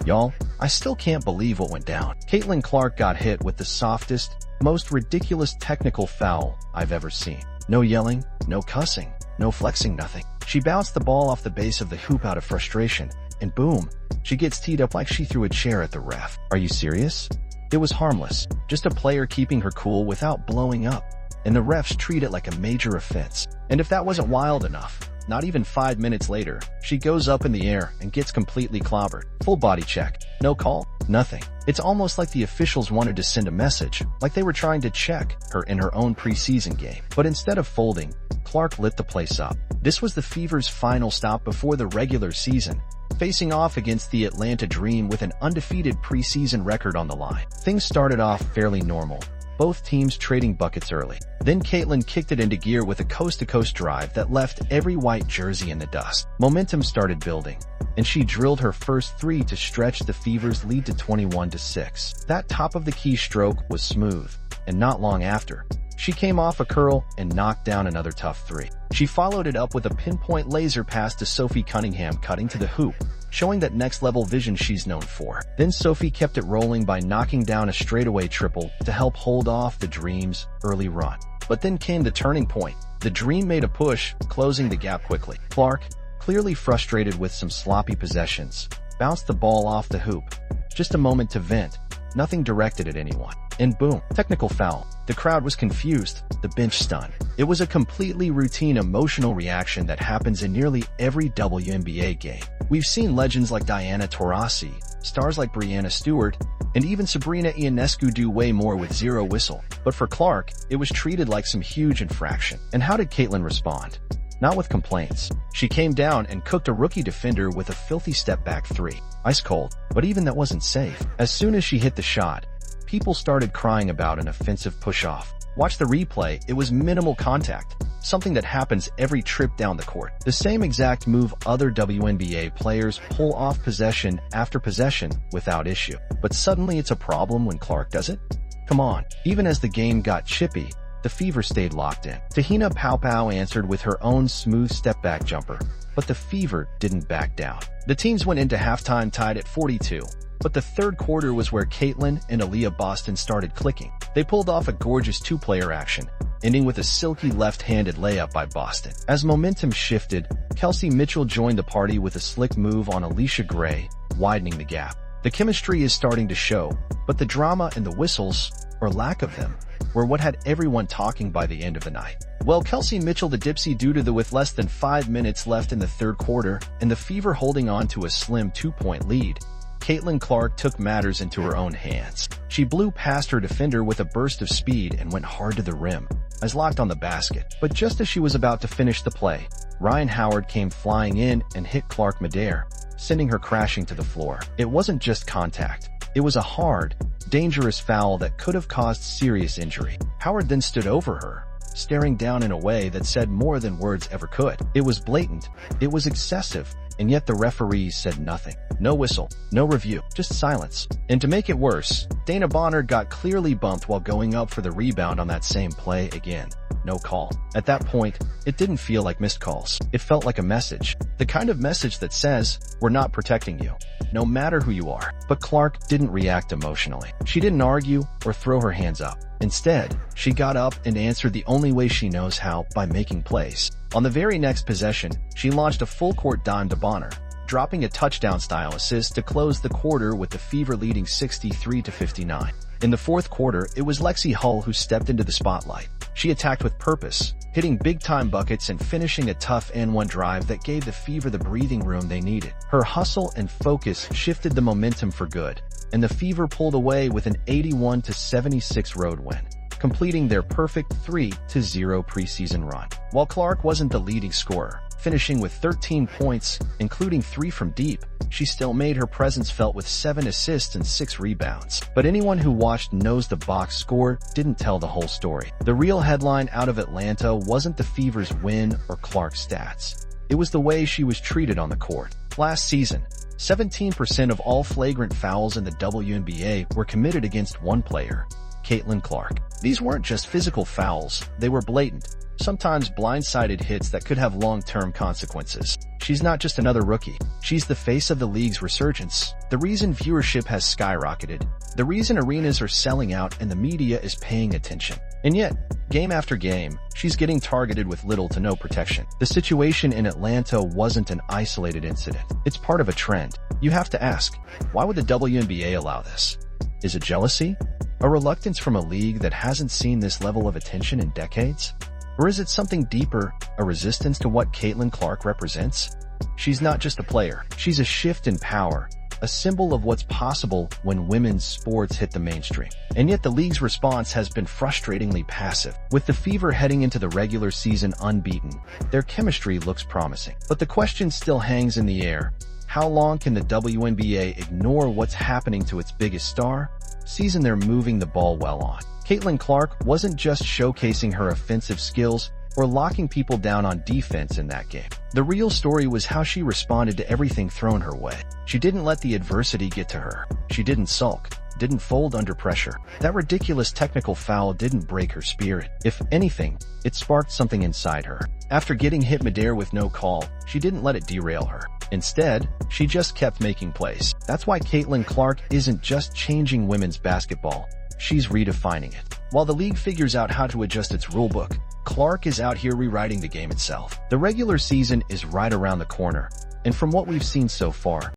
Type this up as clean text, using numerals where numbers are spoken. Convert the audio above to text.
Y'all, I still can't believe what went down. Caitlin Clark got hit with the softest, most ridiculous technical foul I've ever seen. No yelling, no cussing, no flexing, nothing. She bounced the ball off the base of the hoop out of frustration, and boom, she gets teed up like she threw a chair at the ref. Are you serious? It was harmless, just a player keeping her cool without blowing up, and the refs treat it like a major offense. And if that wasn't wild enough, not even 5 minutes later, she goes up in the air and gets completely clobbered. Full body check. No call. Nothing. It's almost like the officials wanted to send a message, like they were trying to check her in her own preseason game. But instead of folding, Clark lit the place up. This was the Fever's final stop before the regular season, facing off against the Atlanta Dream with an undefeated preseason record on the line. Things started off fairly normal, both teams trading buckets early. Then Caitlin kicked it into gear with a coast-to-coast drive that left every white jersey in the dust. Momentum started building, and she drilled her first three to stretch the Fever's lead to 21-6. That top-of-the-key stroke was smooth, and not long after, she came off a curl and knocked down another tough three. She followed it up with a pinpoint laser pass to Sophie Cunningham cutting to the hoop, showing that next-level vision she's known for. Then Sophie kept it rolling by knocking down a straightaway triple to help hold off the Dream's early run. But then came the turning point. The Dream made a push, closing the gap quickly. Clark, clearly frustrated with some sloppy possessions, bounced the ball off the hoop. Just a moment to vent, nothing directed at anyone. And boom, technical foul. The crowd was confused, the bench stunned. It was a completely routine emotional reaction that happens in nearly every WNBA game. We've seen legends like Diana Taurasi, stars like Breanna Stewart, and even Sabrina Ionescu do way more with zero whistle. But for Clark, it was treated like some huge infraction. And how did Caitlin respond? Not with complaints. She came down and cooked a rookie defender with a filthy step-back three. Ice cold, but even that wasn't safe. As soon as she hit the shot, people started crying about an offensive push-off. Watch the replay, it was minimal contact, something that happens every trip down the court. The same exact move other WNBA players pull off possession after possession without issue. But suddenly it's a problem when Clark does it? Come on. Even as the game got chippy, the Fever stayed locked in. Tahina Paopao answered with her own smooth step-back jumper, but the Fever didn't back down. The teams went into halftime tied at 42. But the third quarter was where Caitlin and Aaliyah Boston started clicking. They pulled off a gorgeous two-player action, ending with a silky left-handed layup by Boston. As momentum shifted, Kelsey Mitchell joined the party with a slick move on Alicia Gray, widening the gap. The chemistry is starting to show, but the drama and the whistles, or lack of them, were what had everyone talking by the end of the night. Well, Kelsey Mitchell the Dipsy due to with less than 5 minutes left in the third quarter and the Fever holding on to a slim 2-point lead, Caitlin Clark took matters into her own hands. She blew past her defender with a burst of speed and went hard to the rim, as locked on the basket. But just as she was about to finish the play, Ryan Howard came flying in and hit Clark midair, sending her crashing to the floor. It wasn't just contact. It was a hard, dangerous foul that could have caused serious injury. Howard then stood over her, staring down in a way that said more than words ever could. It was blatant, it was excessive, and yet the referees said nothing. No whistle, no review, just silence. And to make it worse, Dana Bonner got clearly bumped while going up for the rebound on that same play again. No call. At that point, it didn't feel like missed calls. It felt like a message. The kind of message that says, we're not protecting you, no matter who you are. But Clark didn't react emotionally. She didn't argue or throw her hands up. Instead, she got up and answered the only way she knows how, by making plays. On the very next possession, she launched a full-court dime to Bonner, dropping a touchdown-style assist to close the quarter with the Fever leading 63-59. In the fourth quarter, it was Lexi Hull who stepped into the spotlight. She attacked with purpose, hitting big-time buckets and finishing a tough N1 drive that gave the Fever the breathing room they needed. Her hustle and focus shifted the momentum for good, and the Fever pulled away with an 81-76 road win, completing their perfect 3-0 preseason run. While Clark wasn't the leading scorer, finishing with 13 points, including 3 from deep, she still made her presence felt with 7 assists and 6 rebounds. But anyone who watched knows the box score didn't tell the whole story. The real headline out of Atlanta wasn't the Fever's win or Clark's stats. It was the way she was treated on the court. Last season, 17% of all flagrant fouls in the WNBA were committed against one player, Caitlin Clark. These weren't just physical fouls, they were blatant, sometimes blindsided hits that could have long-term consequences. She's not just another rookie. She's the face of the league's resurgence. The reason viewership has skyrocketed. The reason arenas are selling out and the media is paying attention. And yet, game after game, she's getting targeted with little to no protection. The situation in Atlanta wasn't an isolated incident. It's part of a trend. You have to ask, why would the WNBA allow this? Is it jealousy? A reluctance from a league that hasn't seen this level of attention in decades? Or is it something deeper, a resistance to what Caitlin Clark represents? She's not just a player. She's a shift in power, a symbol of what's possible when women's sports hit the mainstream. And yet the league's response has been frustratingly passive. With the Fever heading into the regular season unbeaten, their chemistry looks promising. But the question still hangs in the air. How long can the WNBA ignore what's happening to its biggest star? Season they're moving the ball well on. Caitlin Clark wasn't just showcasing her offensive skills or locking people down on defense in that game. The real story was how she responded to everything thrown her way. She didn't let the adversity get to her. She didn't sulk, didn't fold under pressure. That ridiculous technical foul didn't break her spirit. If anything, it sparked something inside her. After getting hit midair with no call, she didn't let it derail her. Instead, she just kept making plays. That's why Caitlin Clark isn't just changing women's basketball. She's redefining it. While the league figures out how to adjust its rulebook, Clark is out here rewriting the game itself. The regular season is right around the corner, and from what we've seen so far,